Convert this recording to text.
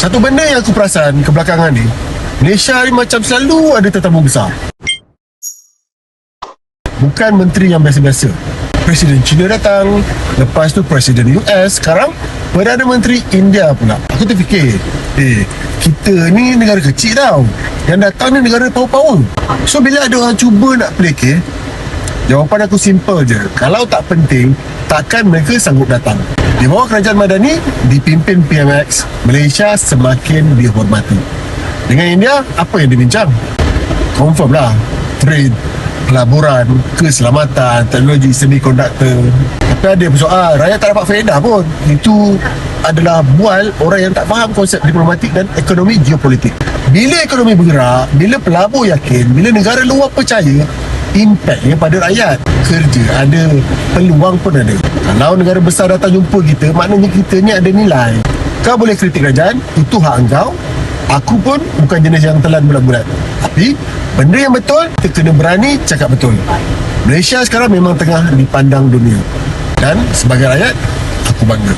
Satu benda yang aku perasan kebelakangan ni, Malaysia ni macam selalu ada tetamu besar. Bukan menteri yang biasa-biasa. Presiden China datang, lepas tu Presiden US, sekarang Perdana Menteri India pula. Aku terfikir, kita ni negara kecil tau. Yang datang ni negara power-power. So bila ada orang cuba nak play, jawapan aku simple je. Kalau tak penting, takkan mereka sanggup datang. Di bawah kerajaan Madani, dipimpin PMX, Malaysia semakin dihormati. Dengan India, apa yang dibincang? Confirm lah, trade, pelaburan, keselamatan, teknologi semikonduktor. Tapi ada soal, rakyat tak dapat faedah pun. Itu adalah bual orang yang tak faham konsep diplomatik dan ekonomi geopolitik. Bila ekonomi bergerak, bila pelabur yakin, bila negara luar percaya, impaknya pada rakyat. Kerja ada, peluang pun ada. Kalau negara besar datang jumpa kita, maknanya kita ni ada nilai. Kau boleh kritik kerajaan, itu hak engkau. Aku pun bukan jenis yang telan bulat-bulat. Tapi benda yang betul, kita kena berani cakap betul. Malaysia sekarang memang tengah dipandang dunia. Dan sebagai rakyat, aku bangga.